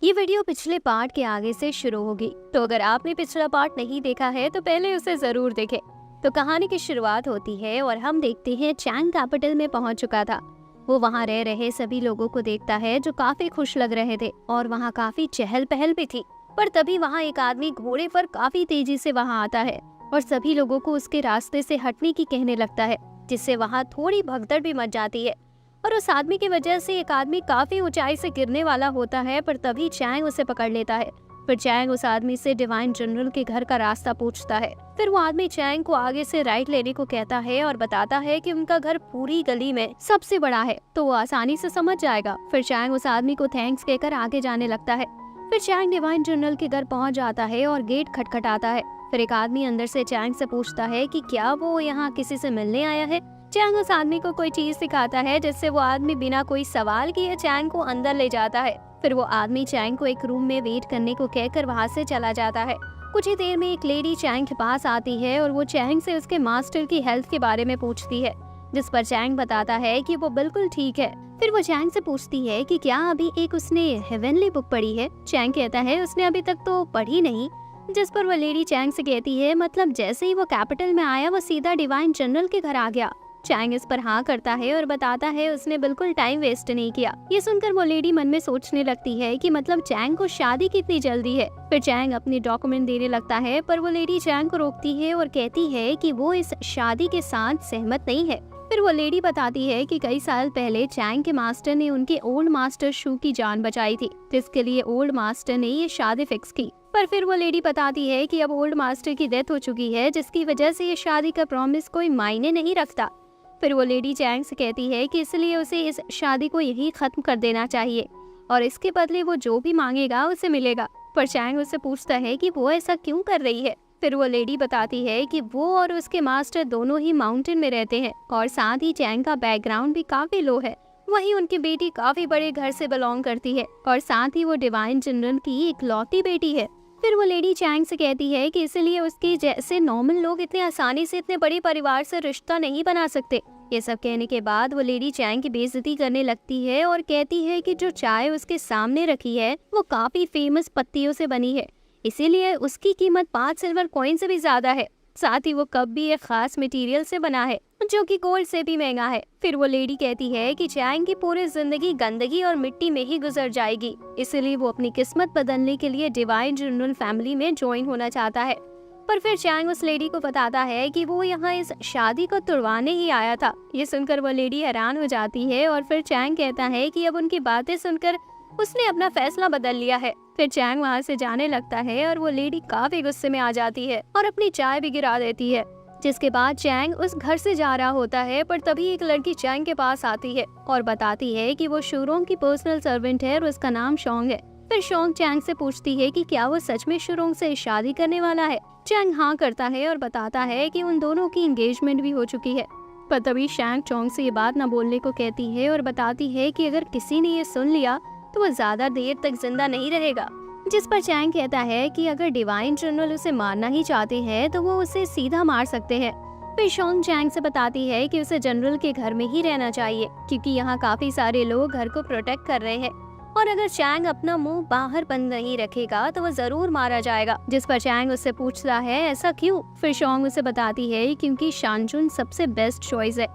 ये वीडियो पिछले पार्ट के आगे से शुरू होगी, तो अगर आपने पिछला पार्ट नहीं देखा है तो पहले उसे जरूर देखें। तो कहानी की शुरुआत होती है और हम देखते हैं चैंग कैपिटल में पहुंच चुका था। वो वहां रह रहे सभी लोगों को देखता है जो काफी खुश लग रहे थे और वहां काफी चहल पहल भी थी। पर तभी वहां एक आदमी घोड़े पर काफी तेजी से वहां आता है और सभी लोगों को उसके रास्ते से हटने की कहने लगता है, जिससे वहां थोड़ी भगदड़ भी मच जाती है। और उस आदमी की वजह से एक आदमी काफी ऊंचाई से गिरने वाला होता है, पर तभी चैंग उसे पकड़ लेता है। फिर चैंग उस आदमी से डिवाइन जनरल के घर का रास्ता पूछता है। फिर वो आदमी चैंग को आगे से राइट लेने को कहता है और बताता है कि उनका घर पूरी गली में सबसे बड़ा है, तो वो आसानी से समझ जाएगा। फिर चैंग उस आदमी को थैंक्स कहकर आगे जाने लगता है। फिर चैंग डिवाइन जनरल के घर पहुंच जाता है और गेट खटखटाता है। फिर एक आदमी अंदर से चैंग से पूछता है कि क्या वो यहाँ किसी से मिलने आया है। चैंग उस आदमी को कोई चीज सिखाता है, जिससे वो आदमी बिना कोई सवाल किए चैंग को अंदर ले जाता है। फिर वो आदमी चैंग को एक रूम में वेट करने को कहकर वहाँ से चला जाता है। कुछ ही देर में एक लेडी चैंग के पास आती है और वो चैंग से उसके मास्टर की हेल्थ के बारे में पूछती है, जिस पर चैंग बताता है कि वो बिल्कुल ठीक है। फिर वो चैंग से पूछती है कि क्या अभी एक उसने हेवनली बुक पढ़ी है। चैंग कहता है उसने अभी तक तो पढ़ी नहीं, जिस पर वो लेडी चैंग से कहती है मतलब जैसे ही वो कैपिटल में आया वो सीधा डिवाइन जनरल के घर आ गया। चैंग इस पर हाँ करता है और बताता है उसने बिल्कुल टाइम वेस्ट नहीं किया। ये सुनकर वो लेडी मन में सोचने लगती है कि मतलब चैंग को शादी कितनी जल्दी है। फिर चैंग अपनी डॉक्यूमेंट देने लगता है, पर वो लेडी चैंग को रोकती है और कहती है कि वो इस शादी के साथ सहमत नहीं है। फिर वो लेडी बताती है कि कई साल पहले चैंग के मास्टर ने उनके ओल्ड मास्टर शू की जान बचाई थी, जिसके लिए ओल्ड मास्टर ने ये शादी फिक्स की। पर फिर वो लेडी बताती है कि अब ओल्ड मास्टर की डेथ हो चुकी है, जिसकी वजह से ये शादी का प्रॉमिस कोई मायने नहीं रखता। फिर वो लेडी चैंग से कहती है कि इसलिए उसे इस शादी को यही खत्म कर देना चाहिए और इसके बदले वो जो भी मांगेगा उसे मिलेगा। पर चैंग उससे पूछता है कि वो ऐसा क्यों कर रही है। फिर वो लेडी बताती है कि वो और उसके मास्टर दोनों ही माउंटेन में रहते हैं और साथ ही चैंग का बैकग्राउंड भी काफी लो है। वहीं उनकी बेटी काफी बड़े घर से बिलोंग करती है और साथ ही वो डिवाइन जनरल की इकलौती बेटी है। फिर वो लेडी चैंग से कहती है कि इसलिए उसके जैसे नॉर्मल लोग इतने आसानी से इतने बड़े परिवार से रिश्ता नहीं बना सकते। ये सब कहने के बाद वो लेडी चैंग की बेइज्जती करने लगती है और कहती है कि जो चाय उसके सामने रखी है वो काफी फेमस पत्तियों से बनी है, इसीलिए उसकी कीमत 5 सिल्वर कॉइन से भी ज्यादा है। साथ ही वो कप भी एक खास मटेरियल से बना है जो कि गोल्ड से भी महंगा है। फिर वो लेडी कहती है कि चैंग की पूरी जिंदगी गंदगी और मिट्टी में ही गुजर जाएगी, इसलिए वो अपनी किस्मत बदलने के लिए डिवाइन जनरल फैमिली में ज्वाइन होना चाहता है। पर फिर चैंग उस लेडी को बताता है कि वो यहाँ इस शादी को तुड़वाने ही आया था। ये सुनकर वो लेडी हैरान हो जाती है और फिर चैंग कहता है कि अब उनकी बातें सुनकर उसने अपना फैसला बदल लिया है। फिर चैंग वहाँ से जाने लगता है और वो लेडी काफी गुस्से में आ जाती है और अपनी चाय भी गिरा देती है। जिसके बाद चैंग उस घर से जा रहा होता है, पर तभी एक लड़की चैंग के पास आती है और बताती है कि वो शुरोंग की पर्सनल सर्वेंट है और उसका नाम शोंग है। फिर शोंग चैंग से पूछती है कि क्या वो सच में शुरोंग से शादी करने वाला है। चैंग हाँ करता है और बताता है कि उन दोनों की एंगेजमेंट भी हो चुकी है। पर तभी शैंग चोंग से ये बात न बोलने को कहती है और बताती है कि अगर किसी ने ये सुन लिया तो वो ज्यादा देर तक जिंदा नहीं रहेगा। जिस पर चैंग कहता है कि अगर डिवाइन जनरल उसे मारना ही चाहते हैं तो वो उसे सीधा मार सकते हैं। फिर शोंग चैंग से बताती है कि उसे जनरल के घर में ही रहना चाहिए, क्योंकि यहाँ काफी सारे लोग घर को प्रोटेक्ट कर रहे हैं और अगर चैंग अपना मुंह बाहर बंद नहीं रखेगा तो वो जरूर मारा जाएगा। जिस पर चैंग उससे पूछता है ऐसा क्यों। फिर शोंग उसे बताती है क्योंकि शानजुन सबसे बेस्ट चॉइस है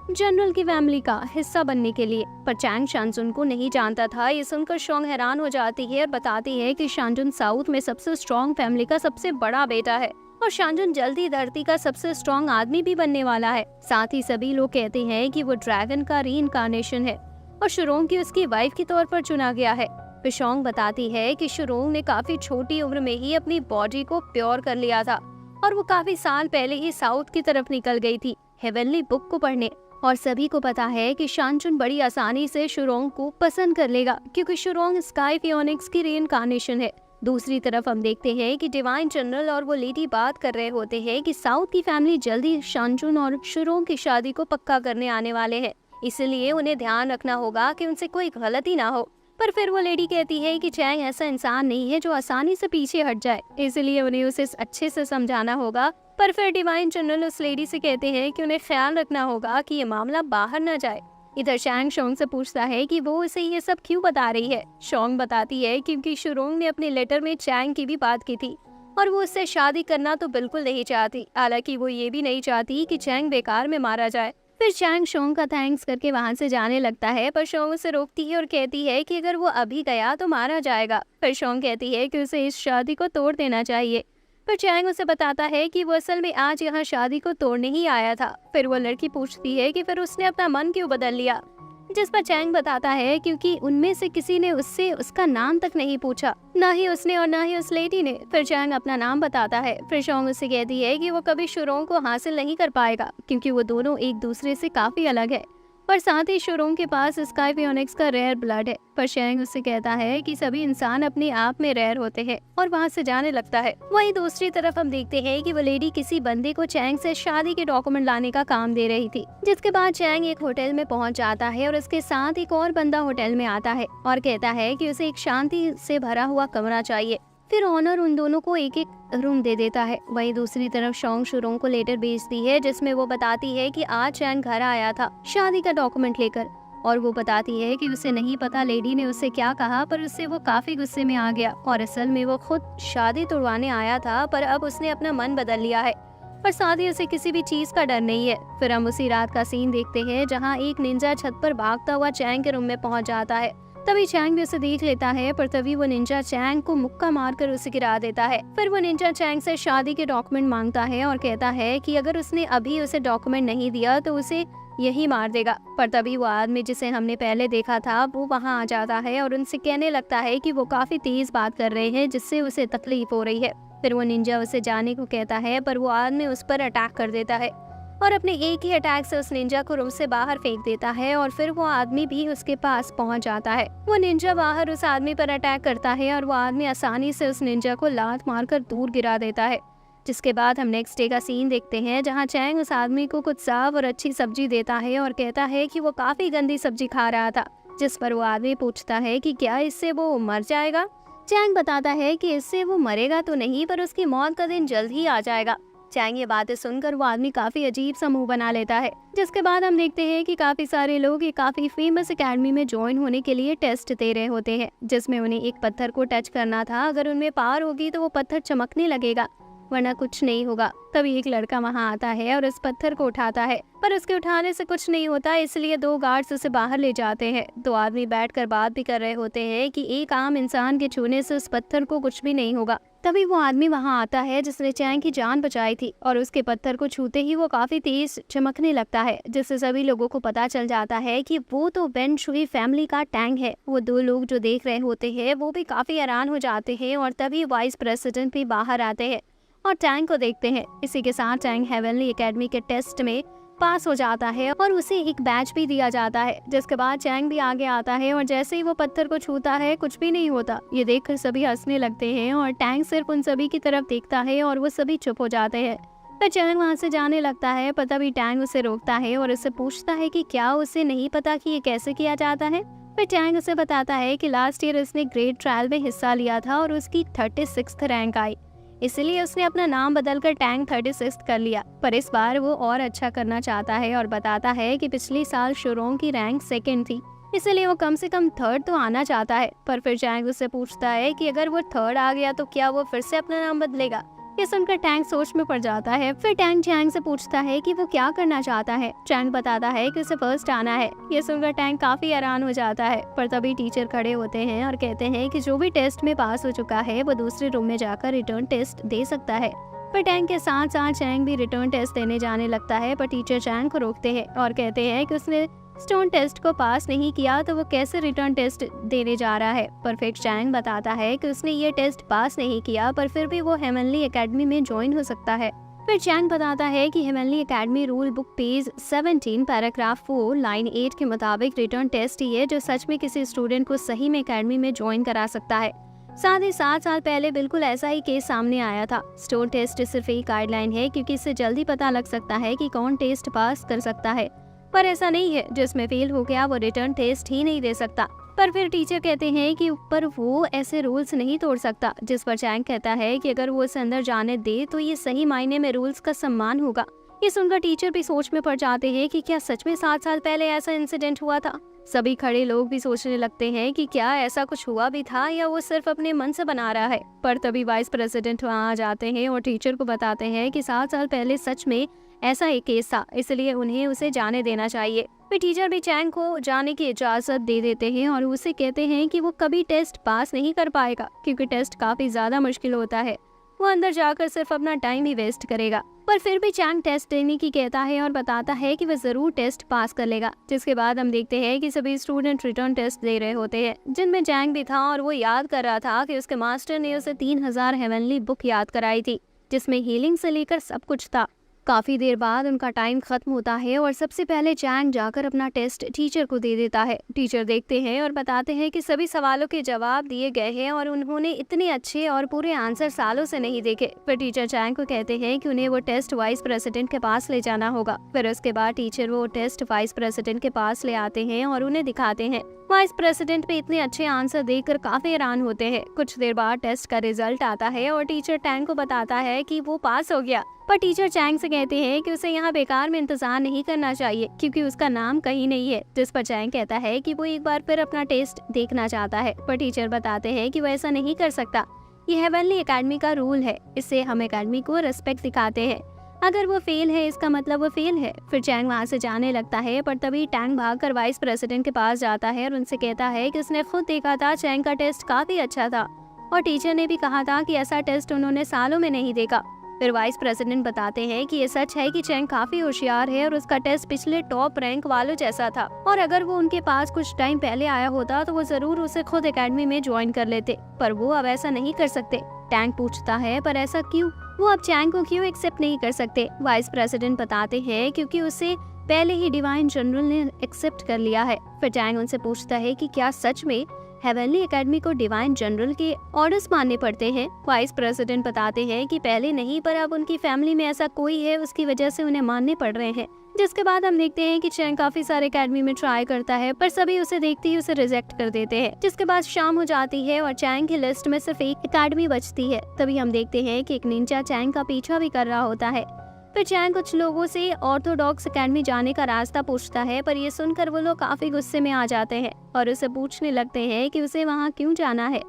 जनरल की फैमिली का हिस्सा बनने के लिए। पर चैंग शानजुन को नहीं जानता था। ये सुनकर शोंग हैरान हो जाती है और बताती है कि शानजुन साउथ में सबसे स्ट्रॉन्ग फैमिली का सबसे बड़ा बेटा है और शानजुन जल्दी धरती का सबसे स्ट्रॉन्ग आदमी भी बनने वाला है। साथ ही सभी लोग कहते हैं कि वो ड्रैगन का रीइंकार्नेशन है और शुरोंग की उसकी वाइफ के तौर पर चुना गया है। फिर शोंग बताती है कि शुरोंग ने काफी छोटी उम्र में ही अपनी बॉडी को प्योर कर लिया था और वो काफी साल पहले ही साउथ की तरफ निकल गई थी हेवनली बुक को पढ़ने। और सभी को पता है कि शानजुन बड़ी आसानी से शुरोंग को पसंद कर लेगा, क्योंकि शुरोंग स्काई फियोनिक्स की रीइंकार्नेशन है। दूसरी तरफ हम देखते हैं कि डिवाइन जनरल और वो लेडी बात कर रहे होते हैं कि साउथ की फैमिली जल्दी शानजुन और शुरोंग की शादी को पक्का करने आने वाले हैं, इसलिए उन्हें ध्यान रखना होगा कि उनसे कोई गलती ना हो। पर फिर वो लेडी कहती है कि चैंग ऐसा इंसान नहीं है जो आसानी से पीछे हट जाए, इसलिए उन्हें उसे अच्छे से समझाना होगा। पर फिर डिवाइन जनरल उस लेडी से कहते हैं कि उन्हें ख्याल रखना होगा कि ये मामला बाहर न जाए। इधर चैंग शोंग से पूछता है कि वो उसे ये सब क्यों बता रही है। शोंग बताती है क्योंकि शुरोंग ने अपने लेटर में चैंग की भी बात की थी और वो उससे शादी करना तो बिल्कुल नहीं चाहती। हालांकि वो ये भी नहीं चाहती कि चैंग बेकार में मारा जाए। फिर चैंग शोंग का थैंक्स करके वहां से जाने लगता है, पर शोंग उसे रोकती है और कहती है कि अगर वो अभी गया तो मारा जाएगा। फिर शोंग कहती है कि उसे इस शादी को तोड़ देना चाहिए। पर चैंग उसे बताता है कि वो असल में आज यहाँ शादी को तोड़ने ही आया था। फिर वो लड़की पूछती है कि फिर उसने अपना मन क्यों बदल लिया, जिस पर चैंग बताता है क्योंकि उनमें से किसी ने उससे उसका नाम तक नहीं पूछा, ना ही उसने और ना ही उस लेडी ने। फिर चैंग अपना नाम बताता है। फिर शोंग उससे कहती है कि वो कभी शुरोंग को हासिल नहीं कर पाएगा क्योंकि वो दोनों एक दूसरे से काफी अलग है और साथ ही शुरोंग के पास स्काई फियोनिक्स का रेयर ब्लड है। पर चैंग उससे कहता है कि सभी इंसान अपने आप में रेयर होते हैं और वहाँ से जाने लगता है। वहीं दूसरी तरफ हम देखते हैं कि वो लेडी किसी बंदे को चैंग से शादी के डॉक्यूमेंट लाने का काम दे रही थी, जिसके बाद चैंग एक होटल में पहुँच जाता है और उसके साथ एक और बंदा होटल में आता है और कहता है कि उसे एक शांति से भरा हुआ कमरा चाहिए। फिर ऑनर उन दोनों को एक एक रूम दे देता है। वहीं दूसरी तरफ शोंग शुरोंग को लेटर भेजती है जिसमें वो बताती है कि आज चैंग घर आया था शादी का डॉक्यूमेंट लेकर और वो बताती है कि उसे नहीं पता लेडी ने उससे क्या कहा, पर उससे वो काफी गुस्से में आ गया और असल में वो खुद शादी तोड़वाने आया था, पर अब उसने अपना मन बदल लिया है और साथ ही उसे किसी भी चीज का डर नहीं है। फिर हम उसी रात का सीन देखते हैं जहाँ एक निंजा छत पर भागता हुआ चैंग के रूम में पहुंच जाता है। तभी चैंग भी उसे देख लेता है, पर तभी वो निंजा चैंग को मुक्का मारकर उसे गिरा देता है। फिर वो निंजा चैंग से शादी के डॉक्यूमेंट मांगता है और कहता है कि अगर उसने अभी उसे डॉक्यूमेंट नहीं दिया तो उसे यही मार देगा। पर तभी वो आदमी जिसे हमने पहले देखा था वो वहाँ आ जाता है और उनसे कहने लगता है कि वो काफी तेज बात कर रहे हैं जिससे उसे तकलीफ हो रही है। फिर वो निंजा उसे जाने को कहता है, पर वो आदमी उस पर अटैक कर देता है और अपने एक ही अटैक से उस निंजा को रूम से बाहर फेंक देता है और फिर वो आदमी भी उसके पास पहुंच जाता है। वो निंजा बाहर उस आदमी पर अटैक करता है और वो आदमी आसानी से उस निंजा को लात मारकर दूर गिरा देता है। जिसके बाद हम नेक्स्ट डे का सीन देखते हैं जहां चैंग उस आदमी को कुछ साफ और अच्छी सब्जी देता है और कहता है कि वो काफी गंदी सब्जी खा रहा था, जिस पर वो आदमी पूछता है कि क्या इससे वो मर जाएगा। चैंग बताता है कि इससे वो मरेगा तो नहीं, पर उसकी मौत का दिन जल्द ही आ जाएगा। चैंग ये बातें सुनकर वो आदमी काफी अजीब सा मुंह बना लेता है। जिसके बाद हम देखते हैं कि काफी सारे लोग एक काफी फेमस एकेडमी में ज्वाइन होने के लिए टेस्ट दे रहे होते हैं, जिसमें उन्हें एक पत्थर को टच करना था। अगर उनमें पार होगी तो वो पत्थर चमकने लगेगा, वरना कुछ नहीं होगा। तभी एक लड़का वहाँ आता है और उस पत्थर को उठाता है, पर उसके उठाने से कुछ नहीं होता, इसलिए दो गार्ड्स उसे बाहर ले जाते हैं। दो आदमी बैठकर बात भी कर रहे होते हैं कि एक आम इंसान के छूने से उस पत्थर को कुछ भी नहीं होगा। तभी वो आदमी वहाँ आता है जिसने चैंग की जान बचाई थी और उसके पत्थर को छूते ही वो काफी तेज चमकने लगता है, जिससे सभी लोगों को पता चल जाता है कि वो तो वेन शुई फैमिली का टैंक है। वो दो लोग जो देख रहे होते हैं वो भी काफी हैरान हो जाते हैं और तभी वाइस प्रेसिडेंट भी बाहर आते हैं और टैंक को देखते हैं। इसी के साथ टैंक हेवनली एकेडमी के टेस्ट में पास हो जाता है और उसे एक बैच भी दिया जाता है। जिसके बाद चैंग भी आगे आता है और जैसे ही वो पत्थर को छूता है कुछ भी नहीं होता। ये देखकर सभी हंसने लगते हैं और टैंक सिर्फ उन सभी की तरफ देखता है और वो सभी चुप हो जाते हैं। फिर चैंग वहाँ से जाने लगता है, पर तभी टैंग उसे रोकता है और उससे पूछता है कि क्या उसे नहीं पता कि ये कैसे किया जाता है। फिर टैंग उसे बताता है कि लास्ट ईयर उसने ग्रेट ट्रायल में हिस्सा लिया था और उसकी 36th रैंक आई, इसलिए उसने अपना नाम बदलकर टैंक 36 कर लिया। पर इस बार वो और अच्छा करना चाहता है और बताता है कि पिछले साल शुरोंग की रैंक 2nd थी, इसलिए वो कम से कम 3rd तो आना चाहता है। पर फिर चैंग उससे पूछता है कि अगर वो 3rd आ गया तो क्या वो फिर से अपना नाम बदलेगा। ये सुनकर टैंक सोच में पड़ जाता है। फिर टैंक चैंग से पूछता है कि वो क्या करना चाहता है। चैंग बताता है कि उसे फर्स्ट आना है। ये सुनकर टैंक काफी हैरान हो जाता है, पर तभी टीचर खड़े होते हैं और कहते हैं कि जो भी टेस्ट में पास हो चुका है वो दूसरे रूम में जाकर रिटर्न टेस्ट दे सकता है। पर टैंक के साथ साथ चैंग भी रिटर्न टेस्ट देने जाने लगता है, पर टीचर चैंग को रोकते हैं और कहते हैं कि उसने स्टोन टेस्ट को पास नहीं किया तो वो कैसे रिटर्न टेस्ट देने जा रहा है। परफेक्ट चैंग बताता है कि उसने ये टेस्ट पास नहीं किया, पर फिर भी वो हेवनली एकेडमी में ज्वाइन हो सकता है। फिर चैंग बताता है कि heavenly academy rule book page 17 paragraph 4 line 8 के मुताबिक रिटर्न टेस्ट ही है जो सच में किसी स्टूडेंट को सही में एकेडमी में ज्वाइन करा सकता है। साथ ही 7 साल पहले बिल्कुल ऐसा ही केस सामने आया था। स्टोन टेस्ट सिर्फ एक गाइडलाइन है क्योंकि इससे जल्दी पता लग सकता है कि कौन टेस्ट पास कर सकता है, पर ऐसा नहीं है जिसमें फेल हो गया वो रिटर्न टेस्ट ही नहीं दे सकता। पर फिर टीचर कहते हैं कि ऊपर वो ऐसे रूल्स नहीं तोड़ सकता, जिस पर चैंग कहता है कि अगर वो उसे अंदर जाने दे तो ये सही मायने में रूल्स का सम्मान होगा। ये सुनकर टीचर भी सोच में पड़ जाते हैं कि क्या सच में 7 साल पहले ऐसा इंसिडेंट हुआ था। सभी खड़े लोग भी सोचने लगते हैं कि क्या ऐसा कुछ हुआ भी था या वो सिर्फ अपने मन से बना रहा है। पर तभी वाइस प्रेसिडेंट वहाँ आ जाते हैं और टीचर को बताते हैं कि 7 साल पहले सच में ऐसा एक केस था, इसलिए उन्हें उसे जाने देना चाहिए। फिर टीचर भी चैंग को जाने की इजाजत दे देते हैं और उसे कहते हैं कि वो कभी टेस्ट पास नहीं कर पाएगा क्योंकि टेस्ट काफी ज्यादा मुश्किल होता है। वो अंदर जाकर सिर्फ अपना टाइम ही वेस्ट करेगा। पर फिर भी चैंग टेस्ट देने की कहता है और बताता है कि वह जरूर टेस्ट पास कर लेगा। जिसके बाद हम देखते हैं कि सभी स्टूडेंट रिटर्न टेस्ट दे रहे होते हैं, जिनमें चैंग भी था और वो याद कर रहा था कि उसके मास्टर ने उसे 3000 हेवनली बुक याद कराई थी, जिसमें हीलिंग से लेकर सब कुछ था। काफी देर बाद उनका टाइम खत्म होता है और सबसे पहले चैंग जाकर अपना टेस्ट टीचर को दे देता है। टीचर देखते हैं और बताते हैं कि सभी सवालों के जवाब दिए गए हैं और उन्होंने इतने अच्छे और पूरे आंसर सालों से नहीं देखे। फिर टीचर चैंग को कहते हैं कि उन्हें वो टेस्ट वाइस प्रेसिडेंट के पास ले जाना होगा। फिर उसके बाद टीचर वो टेस्ट वाइस प्रेसिडेंट के पास ले आते हैं और उन्हें दिखाते हैं। वाइस प्रेसिडेंट भी इतने अच्छे आंसर देकर काफी हैरान होते हैं। कुछ देर बाद टेस्ट का रिजल्ट आता है और टीचर चैंग को बताता है कि वो पास हो गया। पर टीचर चैंग से कहते हैं कि उसे यहाँ बेकार में इंतजार नहीं करना चाहिए क्योंकि उसका नाम कहीं नहीं है। जिस पर चैंग कहता है कि वो एक बार फिर अपना टेस्ट देखना चाहता है, पर टीचर बताते हैं कि वो ऐसा नहीं कर सकता। ये हेवनली एकेडमी का रूल है, इससे हम एकेडमी को रिस्पेक्ट दिखाते हैं। अगर वो फेल है इसका मतलब वो फेल है। फिर चैंग वहाँ से जाने लगता है, पर तभी टैंग भागकर वाइस प्रेसिडेंट के पास जाता है और उनसे कहता है कि उसने खुद देखा था चैंग का टेस्ट काफी अच्छा था और टीचर ने भी कहा था कि ऐसा टेस्ट उन्होंने सालों में नहीं देखा। फिर वाइस प्रेसिडेंट बताते हैं कि ये सच है कि चैंग काफी होशियार है और उसका टेस्ट पिछले टॉप रैंक वालों जैसा था और अगर वो उनके पास कुछ टाइम पहले आया होता तो वो जरूर उसे खुद एकेडमी में ज्वाइन कर लेते, पर वो अब ऐसा नहीं कर सकते। टैंग पूछता है पर ऐसा क्यों, वो अब चैंग को क्यों एक्सेप्ट नहीं कर सकते। वाइस प्रेसिडेंट बताते हैं क्योंकि उसे पहले ही डिवाइन जनरल ने एक्सेप्ट कर लिया है। फिर टैंग उनसे पूछता है कि क्या सच में हेवनली एकेडमी को डिवाइन जनरल के ऑर्डर्स मानने पड़ते हैं। वाइस प्रेसिडेंट बताते हैं कि पहले नहीं, पर अब उनकी फैमिली में ऐसा कोई है, उसकी वजह से उन्हें मानने पड़ रहे हैं। जिसके बाद हम देखते हैं कि चैंग काफी सारे एकेडमी में ट्राई करता है, पर सभी उसे देखते ही उसे रिजेक्ट कर देते हैं। जिसके बाद शाम हो जाती है और चैंग की लिस्ट में सिर्फ एक एकेडमी बचती है। तभी हम देखते हैं कि एक निंजा चैंग का पीछा भी कर रहा होता है। फिर चैंग कुछ लोगों से ऑर्थोडॉक्स एकेडमी जाने का रास्ता पूछता है, पर ये सुनकर वो लोग काफी गुस्से में आ जाते हैं और उसे पूछने लगते हैं कि उसे वहाँ क्यों जाना है।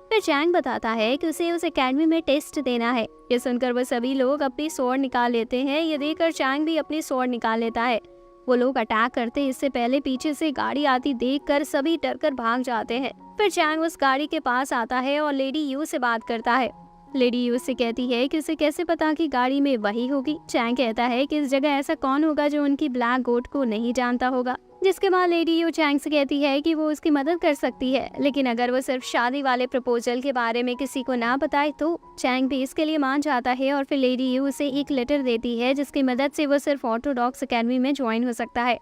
फिर चैंग बताता है कि उसे उस एकेडमी में टेस्ट देना है। ये सुनकर वो सभी लोग अपनी स्वॉर्ड निकाल लेते हैं। ये देखकर चैंग भी अपनी स्वॉर्ड निकाल लेता है। वो लोग अटैक करते इससे पहले पीछे से गाड़ी आती देखकर सभी डरकर भाग जाते हैं। फिर चैंग उस गाड़ी के पास आता है और लेडी यू से बात करता है। लेडी यू से कहती है कि उसे कैसे पता कि गाड़ी में वही होगी। चैंग कहता है कि इस जगह ऐसा कौन होगा जो उनकी ब्लैक गोट को नहीं जानता होगा। जिसके बाद लेडी यू चैंग से कहती है कि वो उसकी मदद कर सकती है, लेकिन अगर वो सिर्फ शादी वाले प्रपोजल के बारे में किसी को ना बताए तो। चैंग भी इसके लिए मान जाता है और फिर लेडी यू उसे एक लेटर देती है जिसकी मदद से वो सिर्फ ऑर्थोडॉक्स एकेडमी में ज्वाइन हो सकता है।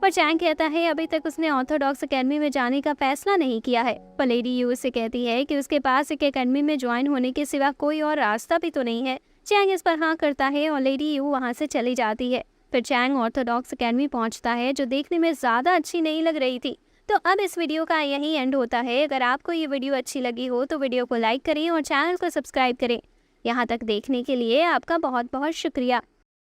पर चैंग कहता है अभी तक उसने ऑर्थोडॉक्स एकेडमी में जाने का फैसला नहीं किया है। पर लेडी यू उससे कहती है कि उसके पास एक एकेडमी में ज्वाइन होने के सिवा कोई और रास्ता भी तो नहीं है। चैंग इस पर हाँ करता है और लेडी यू वहाँ से चली जाती है। फिर चैंग ऑर्थोडॉक्स एकेडमी पहुँचता है जो देखने में ज़्यादा अच्छी नहीं लग रही थी। तो अब इस वीडियो का यही एंड होता है। अगर आपको ये वीडियो अच्छी लगी हो तो वीडियो को लाइक करें और चैनल को सब्सक्राइब करें। यहाँ तक देखने के लिए आपका बहुत बहुत शुक्रिया।